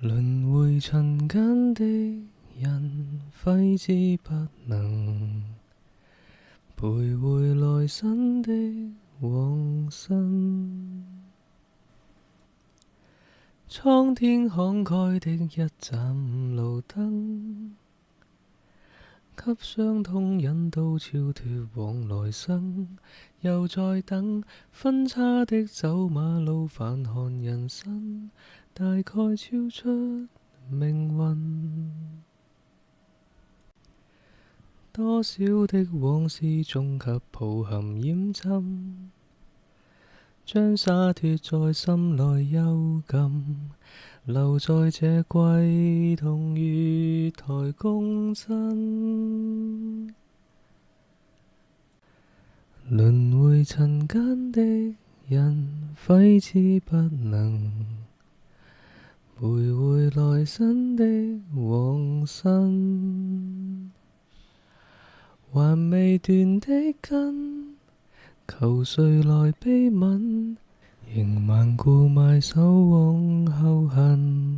輪迴塵間的人，揮之不能，徘徊來生的往生。蒼天慷慨的一盞路燈，給傷痛引導超脫往來生。又在等分岔的走馬路，繁寒人生大概超出命運。多少的往事終給抱憾染浸，將灑脫在心內幽禁，留在這歸途月台共振。輪迴塵間的人，揮之不能，徘徊來生的往生。還未斷的根，求誰來悲憫，仍頑固埋首往後行。